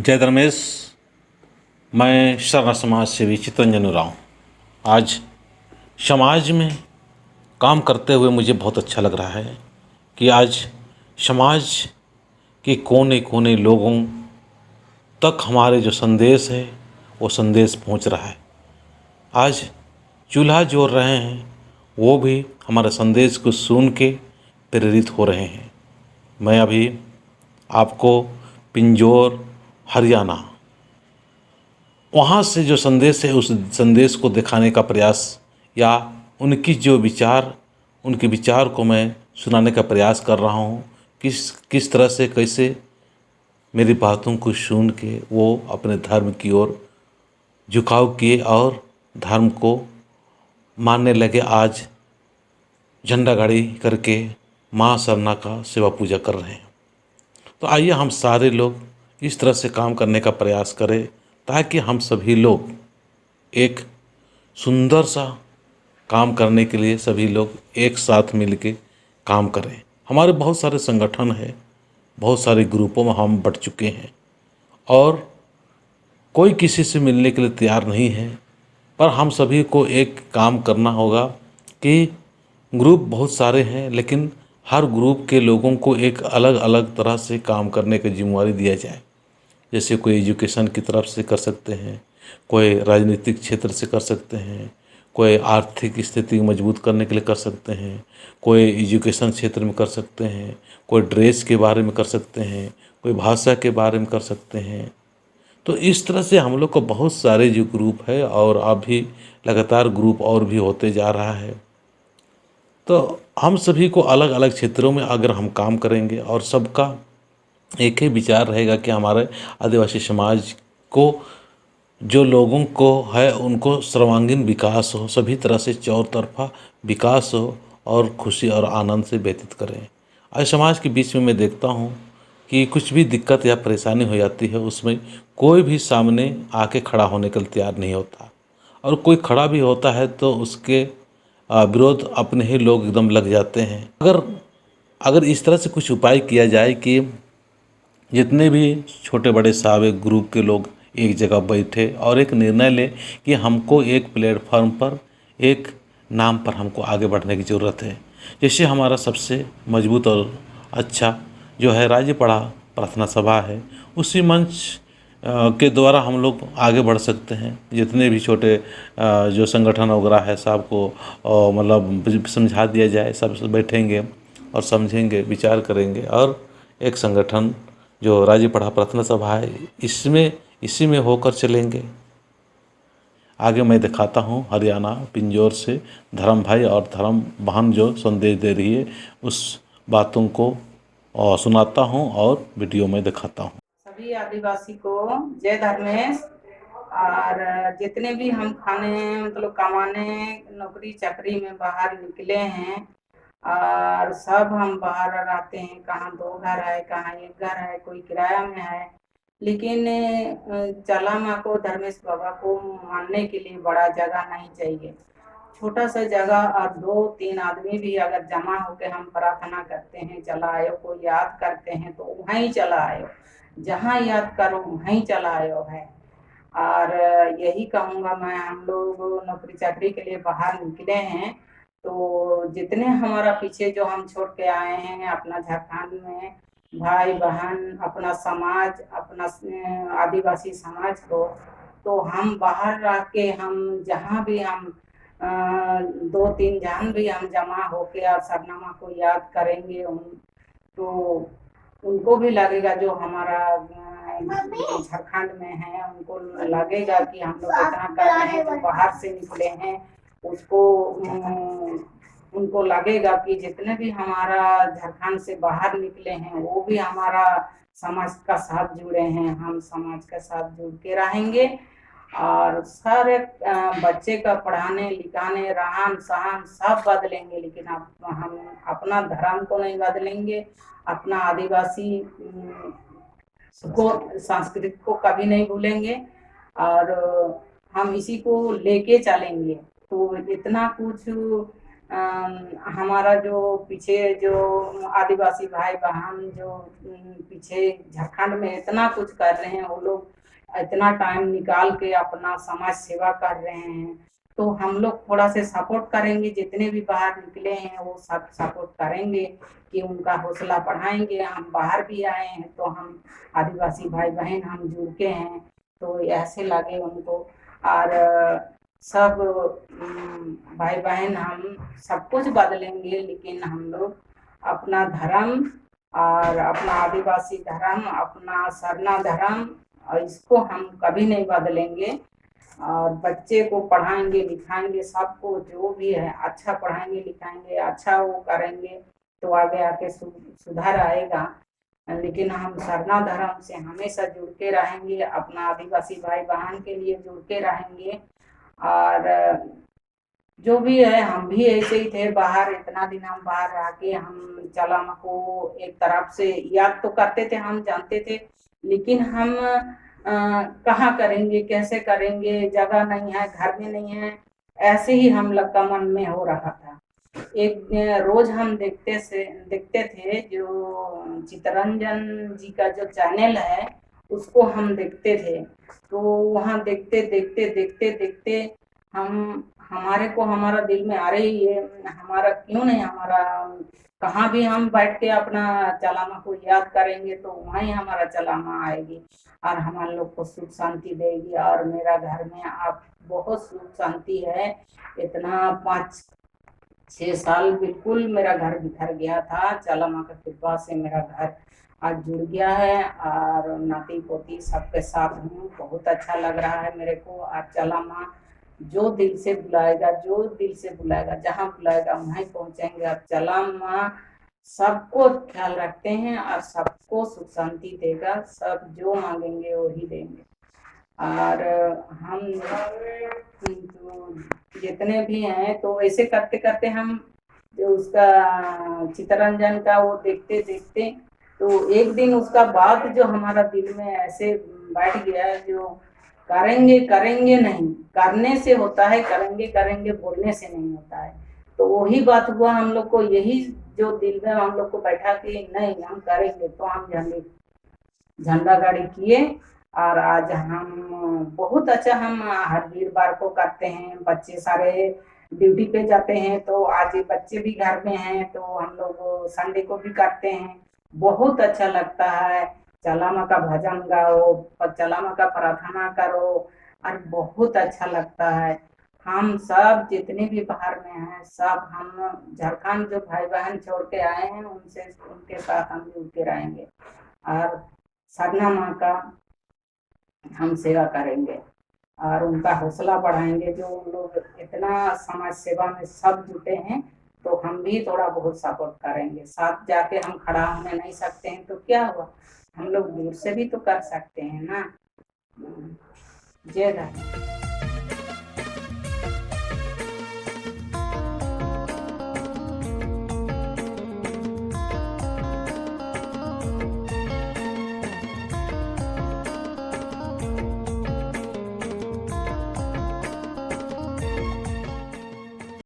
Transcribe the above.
जय धर्मेश। मैं शरण समाज सेवी चितरंजन उरांव। आज समाज में काम करते हुए मुझे बहुत अच्छा लग रहा है कि आज समाज के कोने कोने लोगों तक हमारे जो संदेश है वो संदेश पहुंच रहा है। आज चूल्हा जोड़ रहे हैं वो भी हमारे संदेश को सुन के प्रेरित हो रहे हैं। मैं अभी आपको पिंजौर हरियाणा वहाँ से जो संदेश है उस संदेश को दिखाने का प्रयास या उनकी जो विचार उनके विचार को मैं सुनाने का प्रयास कर रहा हूँ। किस किस तरह से कैसे मेरी बातों को सुन के वो अपने धर्म की ओर झुकाव किए और धर्म को मानने लगे। आज झंडा गाड़ी करके माँ सरना का सेवा पूजा कर रहे हैं। तो आइए हम सारे लोग इस तरह से काम करने का प्रयास करें ताकि हम सभी लोग एक सुंदर सा काम करने के लिए सभी लोग एक साथ मिलके काम करें। हमारे बहुत सारे संगठन हैं, बहुत सारे ग्रुपों में हम बट चुके हैं और कोई किसी से मिलने के लिए तैयार नहीं है। पर हम सभी को एक काम करना होगा कि ग्रुप बहुत सारे हैं लेकिन हर ग्रुप के लोगों को एक अलग अलग तरह से काम करने की जिम्मेदारी दिया जाए। जैसे कोई एजुकेशन की तरफ से कर सकते हैं, कोई राजनीतिक क्षेत्र से कर सकते हैं, कोई आर्थिक स्थिति मजबूत करने के लिए कर सकते हैं, कोई एजुकेशन क्षेत्र में कर सकते हैं, कोई ड्रेस के बारे में कर सकते हैं, कोई भाषा के बारे में कर सकते हैं। तो इस तरह से हम लोग को बहुत सारे जो ग्रुप है और अभी लगातार ग्रुप और भी होते जा रहा है। तो हम सभी को अलग अलग क्षेत्रों में अगर हम काम करेंगे और सबका एक ही विचार रहेगा कि हमारे आदिवासी समाज को जो लोगों को है उनको सर्वांगीण विकास हो, सभी तरह से चौतरफा विकास हो और खुशी और आनंद से व्यतीत करें। आज समाज के बीच में मैं देखता हूँ कि कुछ भी दिक्कत या परेशानी हो जाती है उसमें कोई भी सामने आके खड़ा होने के लिए तैयार नहीं होता और कोई खड़ा भी होता है तो उसके विरोध अपने ही लोग एकदम लग जाते हैं। अगर अगर इस तरह से कुछ उपाय किया जाए कि जितने भी छोटे बड़े साहब एक ग्रुप के लोग एक जगह बैठे और एक निर्णय ले कि हमको एक प्लेटफॉर्म पर एक नाम पर हमको आगे बढ़ने की ज़रूरत है। जैसे हमारा सबसे मजबूत और अच्छा जो है राज्य पढ़ा प्रार्थना सभा है, उसी मंच के द्वारा हम लोग आगे बढ़ सकते हैं। जितने भी छोटे जो संगठन वगैरह है सब को मतलब समझा दिया जाए, सब बैठेंगे और समझेंगे, विचार करेंगे और एक संगठन जो राज्य पढ़ा प्रार्थना सभा है इसमें इसी में होकर चलेंगे। आगे मैं दिखाता हूँ हरियाणा पिंजौर से धर्म भाई और धर्म बहन जो संदेश दे रही है उस बातों को सुनाता हूँ और वीडियो में दिखाता हूँ। सभी आदिवासी को जय धर्मेश। और जितने भी हम खाने मतलब कमाने नौकरी चाकरी में बाहर निकले हैं और सब हम बाहर रहते हैं, कहाँ दो घर है, कहाँ एक घर है, कोई किराया में है। लेकिन चला माँ को धर्मेश बाबा को मानने के लिए बड़ा जगह नहीं चाहिए। छोटा सा जगह और दो तीन आदमी भी अगर जमा होकर हम प्रार्थना करते हैं, चला आयो को याद करते हैं तो वहीं चला आयो, जहाँ याद करो वहीं चला आयो है। और यही कहूँगा मैं, हम लोग नौकरी चाकरी के लिए बाहर निकले हैं तो जितने हमारा पीछे जो हम छोड़ के आए हैं अपना झारखंड में भाई बहन, अपना समाज, अपना आदिवासी समाज को, तो हम बाहर रह के हम जहाँ भी हम दो तीन जान भी हम जमा होके और सरनामा को याद करेंगे तो उनको भी लगेगा जो हमारा झारखंड में है, उनको लगेगा कि हम लोग इतना कर रहे हैं, जो बाहर से निकले हैं उसको उनको लगेगा कि जितने भी हमारा झारखंड से बाहर निकले हैं वो भी हमारा समाज का साथ जुड़े हैं, हम समाज के साथ जुड़ के रहेंगे। और सारे बच्चे का पढ़ाने लिखाने रहन सहन सब बदलेंगे, लेकिन हम अपना धर्म को नहीं बदलेंगे, अपना आदिवासी को संस्कृति को कभी नहीं भूलेंगे और हम इसी को लेके चलेंगे। तो इतना कुछ हमारा जो पीछे जो आदिवासी भाई बहन जो पीछे झारखंड में इतना कुछ कर रहे हैं, वो लोग इतना टाइम निकाल के अपना समाज सेवा कर रहे हैं, तो हम लोग थोड़ा से सपोर्ट करेंगे। जितने भी बाहर निकले हैं वो सब सपोर्ट करेंगे कि उनका हौसला बढ़ाएंगे। हम बाहर भी आए हैं तो हम आदिवासी भाई बहन हम जुड़ के हैं, तो ऐसे लगे उनको। और सब भाई बहन हम सब कुछ बदलेंगे, लेकिन हम लोग अपना धर्म और अपना आदिवासी धर्म, अपना सरना धर्म, और इसको हम कभी नहीं बदलेंगे। और बच्चे को पढ़ाएंगे लिखाएंगे, सबको जो भी है अच्छा पढ़ाएंगे लिखाएंगे, अच्छा वो करेंगे तो आगे आके सुधार आएगा। लेकिन हम सरना धर्म से हमेशा जुड़ के रहेंगे, अपना आदिवासी भाई बहन के लिए जुड़ के रहेंगे। और जो भी है हम भी ऐसे ही थे बाहर, इतना दिन हम बाहर रह के हम चलामा को एक तरफ से याद तो करते थे, हम जानते थे, लेकिन हम कहाँ करेंगे, कैसे करेंगे, जगह नहीं है, घर में नहीं है, ऐसे ही हम लोग का मन में हो रहा था। एक रोज हम देखते थे जो चितरंजन जी का जो चैनल है उसको हम देखते थे। तो वहाँ देखते देखते देखते देखते हम हमारे को हमारा दिल में आ रही है, हमारा क्यों नहीं, हमारा कहाँ भी हम बैठ के अपना चलामा को याद करेंगे तो वहीं हमारा चलामा आएगी और हमारे लोग को सुख शांति देगी। और मेरा घर में आप बहुत सुख शांति है। इतना 5-6 साल बिल्कुल मेरा घर बिखर गया था, चलामा का कृपा से मेरा घर आज जुड़ गया है और नाती पोती सबके साथ हूँ। बहुत अच्छा लग रहा है मेरे को। और चलामा जो दिल से बुलाएगा, जो दिल से बुलाएगा, जहाँ बुलाएगा वहीं पहुँचेंगे। अब चलामा सबको ख्याल रखते हैं और सबको सुख शांति देगा, सब जो मांगेंगे वही देंगे। और हम तो जितने भी हैं तो ऐसे करते करते हम जो उसका चितरंजन का वो देखते देखते तो एक दिन उसका बात जो हमारा दिल में ऐसे बैठ गया, जो करेंगे करेंगे नहीं, करने से होता है, करेंगे करेंगे बोलने से नहीं होता है। तो वही बात हुआ हम लोग को, यही जो दिल में हम लोग को बैठा कि नहीं हम करेंगे, तो हम झंडा गाड़ी किए। और आज हम बहुत अच्छा हम हर वीरवार को करते हैं, बच्चे सारे ड्यूटी पे जाते हैं तो आज बच्चे भी घर में हैं तो हम लोग संडे को भी करते हैं। बहुत अच्छा लगता है, चलामा का भजन गाओ, चलामा का प्रार्थना करो, और बहुत अच्छा लगता है। हम सब जितने भी बाहर में हैं सब हम झारखंड जो भाई बहन छोड़ के आए हैं उनसे उनके साथ हम जुड़ के रहेंगे और सरना माँ का हम सेवा करेंगे और उनका हौसला बढ़ाएंगे। जो उन लोग इतना समाज सेवा में सब जुटे हैं तो हम भी थोड़ा बहुत सपोर्ट करेंगे। साथ जाके हम खड़ा होने नहीं सकते हैं तो क्या हुआ, हम लोग दूर से भी तो कर सकते हैं ना। जय धन्यवाद।